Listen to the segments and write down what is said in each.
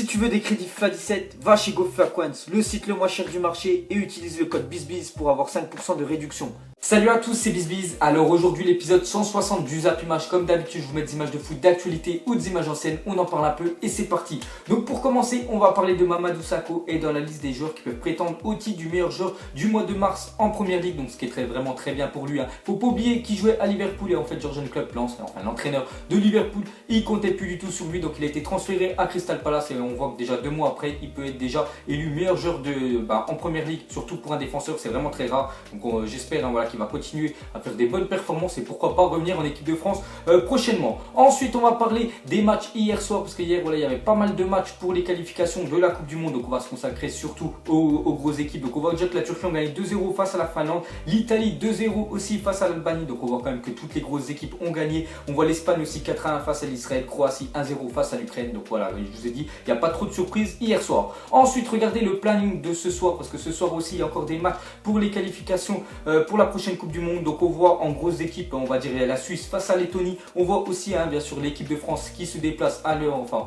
Si tu veux des crédits FIFA 17, va chez GoFaQuance, le site le moins cher du marché et utilise le code BizBiz pour avoir 5% de réduction. Salut à tous, c'est BizBiz. Alors aujourd'hui l'épisode 160 du Zap Image. Comme d'habitude, je vous mets des images de foot d'actualité ou des images anciennes. On en parle un peu et c'est parti. Donc pour commencer, on va parler de Mamadou Sakho et dans la liste des joueurs qui peuvent prétendre au titre du meilleur joueur du mois de mars en Première Ligue. Donc ce qui est vraiment très bien pour lui. Faut pas oublier qu'il jouait à Liverpool et en fait Jürgen Klopp, l'entraîneur de Liverpool, il comptait plus du tout sur lui. Donc il a été transféré à Crystal Palace et on voit que déjà 2 mois après, il peut être déjà élu meilleur joueur en Première Ligue. Surtout pour un défenseur, c'est vraiment très rare. Donc j'espère qu'il va continuer à faire des bonnes performances et pourquoi pas revenir en équipe de France prochainement. Ensuite, on va parler des matchs hier soir parce qu'hier, il y avait pas mal de matchs pour les qualifications de la Coupe du Monde. Donc, on va se consacrer surtout aux grosses équipes. Donc, on voit déjà que la Turquie a gagné 2-0 face à la Finlande, l'Italie 2-0 aussi face à l'Albanie. Donc, on voit quand même que toutes les grosses équipes ont gagné. On voit l'Espagne aussi 4-1 face à l'Israël, Croatie 1-0 face à l'Ukraine. Donc, voilà, je vous ai dit, il n'y a pas trop de surprises hier soir. Ensuite, regardez le planning de ce soir parce que ce soir aussi, il y a encore des matchs pour les qualifications pour la prochaine Coupe du Monde. Donc on voit en grosses équipes, on va dire la Suisse face à Lettonie. On voit aussi bien sûr l'équipe de France qui se déplace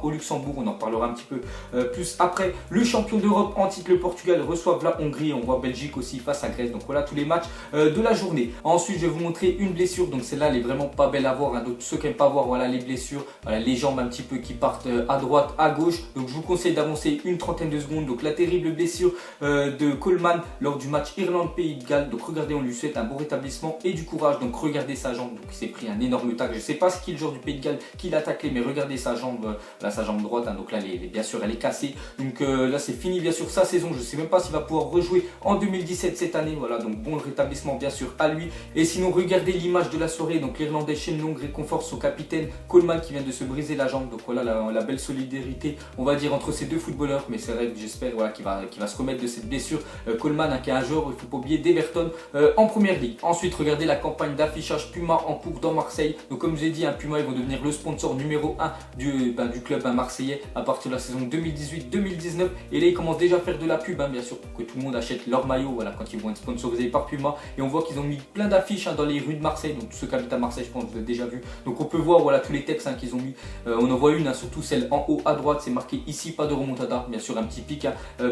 au Luxembourg. On en parlera un petit peu plus après. Le champion d'Europe en titre, le Portugal, reçoit la Hongrie. On voit Belgique aussi face à Grèce. Donc voilà tous les matchs de la journée. Ensuite, je vais vous montrer une blessure. Donc celle-là, elle est vraiment pas belle à voir. Donc ceux qui n'aiment pas voir les blessures, les jambes un petit peu qui partent à droite, à gauche. Donc je vous conseille d'avancer une trentaine de secondes. Donc la terrible blessure de Coleman lors du match Irlande-Pays de Galles. Donc regardez, on lui souhaite un bon rétablissement et du courage. Donc regardez sa jambe, donc il s'est pris un énorme tacle. Je ne sais pas ce qui est le joueur du Pays de Galles qui l'a taclé, mais regardez sa jambe, sa jambe droite. Donc là, bien sûr, elle est cassée. Donc là, c'est fini, bien sûr, sa saison. Je ne sais même pas s'il va pouvoir rejouer en 2017 cette année. Voilà, donc bon rétablissement, bien sûr, à lui. Et sinon, regardez l'image de la soirée. Donc l'Irlandais Shane Long réconforte son capitaine Coleman qui vient de se briser la jambe. Donc voilà la belle solidarité, on va dire, entre ces deux footballeurs. Mais c'est vrai que j'espère qu'il va se remettre de cette blessure. Coleman, qui est un joueur, il ne faut pas oublier, d'Everton en Première Ligue. Ensuite, regardez la campagne d'affichage Puma en cours dans Marseille. Donc comme je vous ai dit, Puma, ils vont devenir le sponsor numéro 1 du club marseillais à partir de la saison 2018-2019. Et là, ils commencent déjà à faire de la pub, bien sûr, pour que tout le monde achète leur maillot quand ils vont être sponsorisés par Puma. Et on voit qu'ils ont mis plein d'affiches dans les rues de Marseille. Donc tous ceux qui habitent à Marseille, je pense que vous avez déjà vu. Donc on peut voir tous les textes qu'ils ont mis. On en voit une, surtout celle en haut à droite, c'est marqué ici, pas de remontada. Bien sûr, un petit pic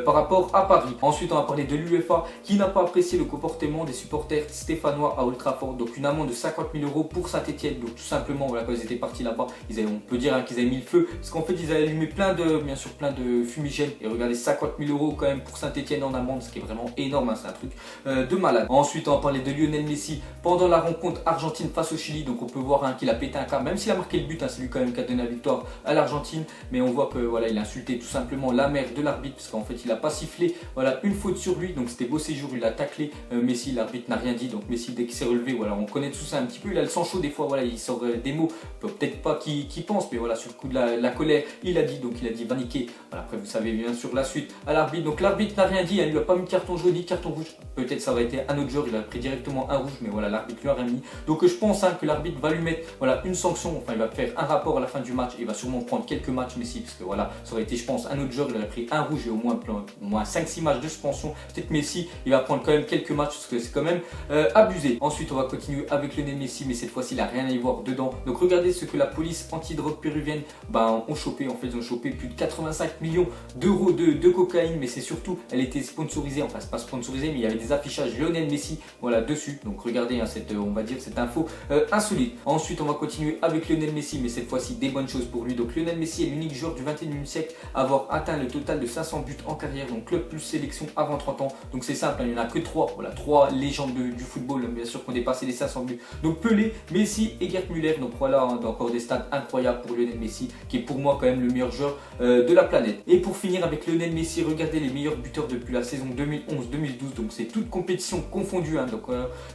par rapport à Paris. Ensuite, on va parler de l'UEFA qui n'a pas apprécié le comportement des supporters stéphanois à Old Trafford. Donc une amende de 50 000 € pour Saint-Etienne. Donc tout simplement, quand ils étaient partis là-bas, on peut dire qu'ils avaient mis le feu. Parce qu'en fait, ils avaient allumé plein de fumigènes. Et regardez, 50 000 € quand même pour Saint-Etienne en amende, ce qui est vraiment énorme. C'est un truc de malade. Ensuite, on va parler de Lionel Messi pendant la rencontre Argentine face au Chili. Donc on peut voir qu'il a pété un câble, même s'il a marqué le but. C'est lui quand même qui a donné la victoire à l'Argentine. Mais on voit que il a insulté tout simplement la mère de l'arbitre parce qu'en fait, il n'a pas sifflé une faute sur lui. Donc c'était beau séjour, il a taclé Messi. L'arbitre n'a rien dit. Donc Messi, dès qu'il s'est relevé, on connaît tout ça un petit peu. Il a le sang chaud des fois. Il sort des mots, peut-être pas qu'il pense, mais sur le coup de la colère, il a dit. Donc il a dit va niquer. Après, vous savez bien sûr la suite à l'arbitre. Donc l'arbitre n'a rien dit. Il lui a pas mis de carton jaune ni de carton rouge. Peut-être ça aurait été un autre joueur. Il a pris directement un rouge, mais l'arbitre lui a rien mis. Donc je pense que l'arbitre va lui mettre une sanction. Il va faire un rapport à la fin du match. Il va sûrement prendre quelques matchs Messi parce que ça aurait été, je pense, un autre joueur. Il aurait pris un rouge et au moins 5-6 matchs de suspension. Peut-être Messi, il va prendre quand même quelques matchs parce que c'est quand même abusé. Ensuite, on va continuer avec Lionel Messi, mais cette fois-ci, il n'a rien à y voir dedans. Donc regardez ce que la police antidrogue péruvienne ont chopé. En fait, ils ont chopé plus de 85 millions d'euros de cocaïne, mais c'est surtout, elle était sponsorisée. Enfin, c'est pas sponsorisé, mais il y avait des affichages Lionel Messi, dessus. Donc regardez, cette info insolite. Ensuite, on va continuer avec Lionel Messi, mais cette fois-ci, des bonnes choses pour lui. Donc Lionel Messi est l'unique joueur du 21e siècle à avoir atteint le total de 500 buts en carrière, donc club plus sélection avant 30 ans. Donc c'est simple, il n'y en a que 3. 3 légendes du football, bien sûr, qui ont dépassé les 500 buts. Donc Pelé, Messi et Gerd Müller. Donc voilà, encore des stats incroyables pour Lionel Messi, qui est pour moi quand même le meilleur joueur de la planète. Et pour finir avec Lionel Messi, regardez les meilleurs buteurs depuis la saison 2011-2012. Donc c'est toute compétition confondue.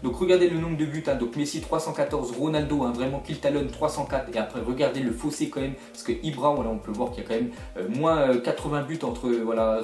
Donc regardez le nombre de buts. Donc Messi 314, Ronaldo vraiment qu'il talonne 304. Et après regardez le fossé quand même, parce que Ibra, on peut voir qu'il y a quand même moins 80 buts entre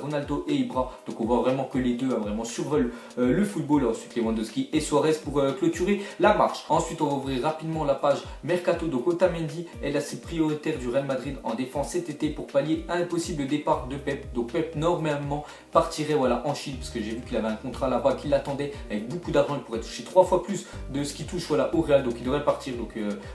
Ronaldo et Ibra. Donc on voit vraiment que les deux vraiment survolent le football. Ensuite Lewandowski Otamendi et Suarez pour clôturer la marche. Ensuite, on va ouvrir rapidement la page Mercato. Donc Otamendi est assez prioritaire du Real Madrid en défense cet été pour pallier à un possible départ de Pep. Donc Pep normalement partirait en Chine, parce que j'ai vu qu'il avait un contrat là-bas qui l'attendait avec beaucoup d'argent. Il pourrait toucher 3 fois plus de ce qu'il touche au Real, donc il devrait partir. Donc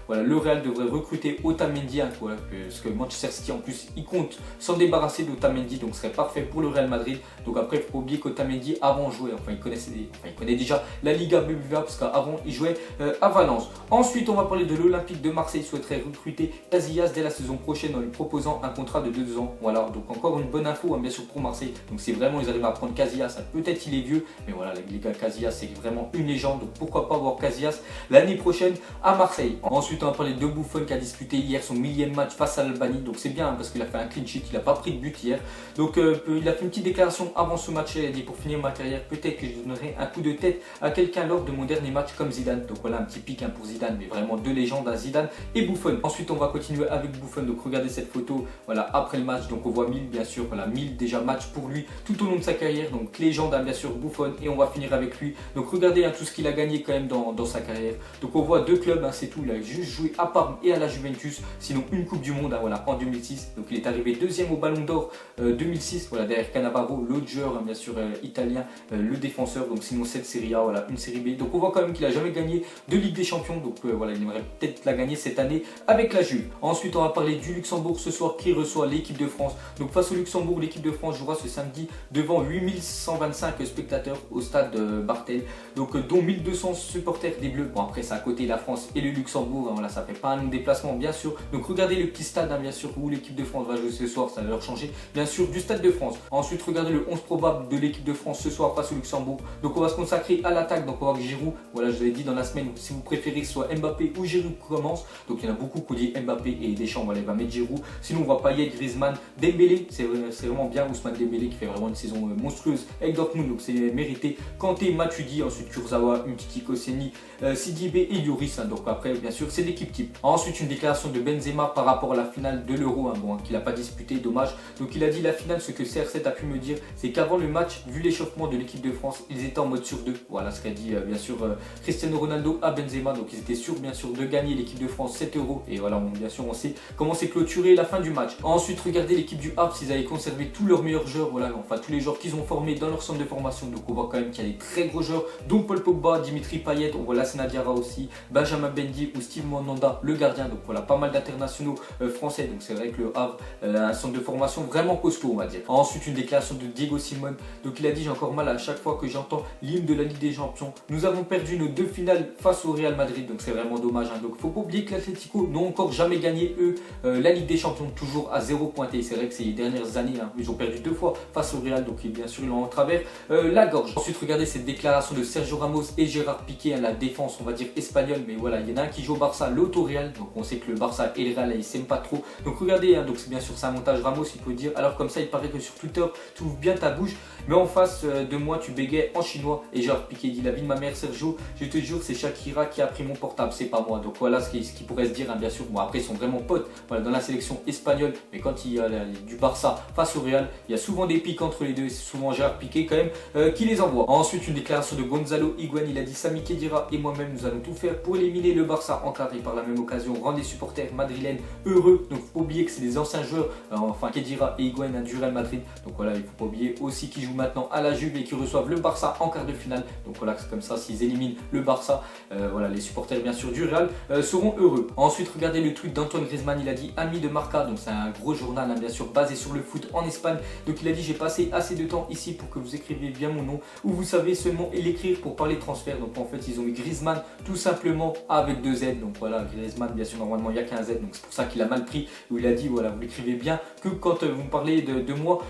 le Real devrait recruter Otamendi, parce que Manchester City en plus il compte s'en débarrasser d'Otamendi, donc ce serait parfait pour le Real Madrid. Donc après il faut pas oublier qu'Otamendi avant jouait, il connaît déjà la Liga BBVA, parce qu'avant il jouait à Valence. Ensuite on va parler de l'Olympique de Marseille, souhaiterait recruter Casillas dès la saison prochaine en lui proposant un contrat de 2 ans. Voilà, donc encore une bonne info bien sûr pour Marseille. Donc c'est vraiment, ils arrivent à prendre Casillas, peut-être il est vieux, mais voilà, les gars, Casillas c'est vraiment une légende, donc pourquoi pas voir Casillas l'année prochaine à Marseille. Ensuite on va parler de Buffon qui a disputé hier son 1000e match face à l'Albanie, donc c'est bien parce qu'il a fait un clean sheet, il n'a pas pris de but hier. Donc il a fait une petite déclaration avant ce match, il a dit: pour finir ma carrière, peut-être que je donnerai un coup de tête à quelqu'un lors de mon dernier match comme Zidane. Donc voilà un petit pic pour Zidane, mais vraiment deux légendes, Zidane et Buffon. Ensuite on va continuer avec Buffon, donc regardez cette photo, voilà après le match, donc on voit 1000 bien sûr, voilà 1000 déjà matchs pour lui tout au long de sa carrière, donc légende bien sûr Buffon, et on va finir avec lui. Donc regardez tout ce qu'il a gagné quand même dans sa carrière. Donc on voit 2 clubs, c'est tout, il a juste joué à Parme et à la Juventus, sinon une Coupe du Monde voilà, en 2006. Donc il est arrivé 2e au Ballon d'Or 2006, voilà, derrière Cannavaro, l'autre joueur bien sûr italien, le défenseur. Donc sinon cette Serie A, voilà, une Série B. Donc on voit quand même qu'il a jamais gagné de Ligue des Champions, donc voilà, il aimerait peut-être la gagner cette année avec la Juve. Ensuite on va parler du Luxembourg ce soir qui reçoit l'équipe de France. Donc face au Luxembourg, l'équipe de France jouera ce samedi devant 8125 spectateurs au stade Bartel, donc dont 1200 supporters des Bleus. Bon après c'est à côté la France et le Luxembourg, voilà, ça fait pas un long déplacement bien sûr. Donc regardez le petit stade bien sûr où l'équipe de France va jouer ce soir, ça va leur changer bien sûr du stade de France. Ensuite regardez le 11 probable de l'équipe de France ce soir face au Luxembourg. Donc on va se consacrer à l'attaque, donc on va voir Giroud, voilà je vous l'ai dit dans la semaine, si vous préférez que ce soit Mbappé ou Giroud qui commence. Donc il y en a beaucoup qui dit Mbappé et Deschamps, voilà, il va mettre Giroud. Sinon on voit Payet, Griezmann, Dembélé, c'est vraiment bien, Ousmane Dembélé qui fait vraiment une saison monstrueuse avec Dortmund, donc c'est mérité. Kanté, Matuidi, ensuite Kurzawa, Umtiti, Koscielny, Sidibé et Lloris, donc après bien sûr c'est l'équipe type. Ensuite une déclaration de Benzema par rapport à la finale de l'Euro, qu'il n'a pas disputé, dommage. Donc il a dit: la finale, ce que CR7 a pu me dire, c'est qu'avant le match, vu l'échauffement de l'équipe de France, ils étaient en mode sur 2. Voilà ce qu'a dit bien sûr Cristiano Ronaldo à Benzema, donc ils étaient sûrs bien sûr de gagner l'équipe de France 7 euros. Et voilà, bien sûr on sait comment c'est clôturé la fin du match. Ensuite regardez l'équipe du Havre, s'ils avaient conservé tous leurs meilleurs joueurs, voilà, enfin tous les joueurs qu'ils ont formés dans leur centre de formation. Donc on voit quand même qu'il y a des très gros joueurs, dont Paul Pogba, Dimitri Payet, on voit Lassana Diarra aussi, Benjamin Mendy ou Steve Mandanda, le gardien. Donc voilà, pas mal d'internationaux français. Donc c'est vrai que le Havre a un centre de formation vraiment costaud, on va dire. Ensuite une déclaration de Diego Simone, donc il a dit: j'ai encore mal à chaque fois que j'entends l'hymne de la Ligue des Champions. Nous avons perdu nos 2 finales face au Real Madrid, donc c'est vraiment dommage. Donc faut pas oublier que l'Atlético n'ont encore jamais gagné eux la Ligue des Champions, toujours à 0 pointé. C'est vrai que ces dernières années, ils ont perdu 2 fois face au Real, donc bien sûr ils l'ont en travers la gorge. Ensuite regardez cette déclaration de Sergio Ramos et Gérard Piqué, la défense on va dire espagnole, mais voilà, il y en a un qui joue au Barça, l'autre au Real, donc on sait que le Barça et le Real ils s'aiment pas trop. Donc regardez, donc c'est bien sûr c'est un montage Ramos, il peut dire. Alors comme ça il paraît que sur Twitter tu ouvres bien ta bouche, mais en face de moi tu bégayes en chinois. Et Gérard Piqué dit: la vie de ma mère Sergio, je te jure c'est Shakira qui a pris mon portable, c'est pas moi. Donc voilà ce qui pourrait se dire, bien sûr. Bon après ils sont vraiment potes, voilà, dans la sélection espagnole, mais quand il y a du Barça face au Real, il y a souvent des pics entre les deux, c'est souvent Gérard Piqué quand même qui les envoie. Ensuite une déclaration de Gonzalo Higuaín, il a dit: Sami Khedira et moi-même nous allons tout faire pour éliminer le Barça encadré par la même occasion, rendre les supporters madrilènes heureux. Donc faut pas oublier que c'est des anciens joueurs, enfin Khedira et Higuaín du Real Madrid. Donc voilà, il faut pas oublier aussi qu'ils jouent maintenant à la Juve et qu'ils reçoivent le Barça en quart de finale. Donc voilà, c'est comme ça, s'ils éliminent le Barça, voilà, les supporters bien sûr du Real seront heureux. Ensuite regardez le tweet d'Antoine Griezmann, il a dit: ami de Marca, donc c'est un gros journal bien sûr basé sur le foot en Espagne. Donc il a dit: j'ai passé assez de temps ici pour que vous écriviez bien mon nom, ou vous savez seulement l'écrire pour parler transfert. Donc en fait ils ont mis Griezmann tout simplement avec 2 Z. Donc voilà, Griezmann bien sûr normalement il n'y a qu'un Z, donc c'est pour ça qu'il a mal pris, où il a dit voilà, vous l'écrivez bien que quand vous me parlez de moi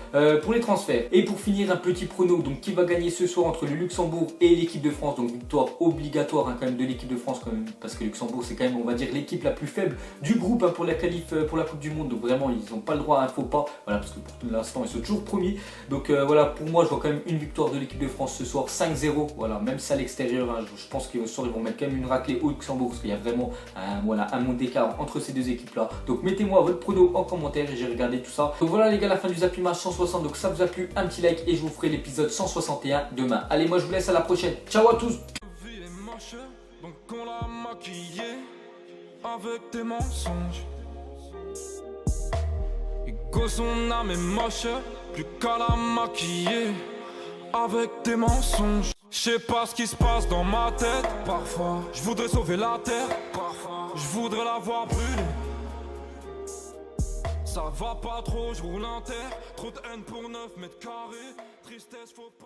pour les transferts. Et pour finir un petit prono, donc qui va gagner ce soir entre le Luxembourg et l'équipe de France. Donc victoire obligatoire quand même de l'équipe de France quand même, parce que Luxembourg c'est quand même on va dire l'équipe la plus faible du groupe pour la qualif pour la Coupe du Monde. Donc vraiment ils n'ont pas le droit à un faux pas, voilà, parce que pour l'instant ils sont toujours premiers. Donc voilà, pour moi je vois quand même une victoire de l'équipe de France ce soir, 5-0, voilà, même si à l'extérieur je pense qu'au soir ils vont mettre quand même une raclée au Luxembourg, parce qu'il y a vraiment un monde d'écart entre ces deux équipes là. Donc mettez-moi votre prono en commentaire et j'ai regardé tout ça. Donc voilà les gars, la fin du Zappy Match 160, donc ça vous a plu, un petit like et je vous ferai l'épisode 161 demain. Allez, moi je vous laisse, à la prochaine, ciao à tous. moche, donc on l'a maquillée avec des mensonges. Ego, son âme est moche, plus qu'à la maquiller avec des mensonges. Je sais pas ce qui se passe dans ma tête. Parfois, je voudrais sauver la terre. Parfois, je voudrais la voir brûler. Ça va pas trop, je roule un terre. Trop de haine pour 9 mètres carrés. Tristesse, faut pas.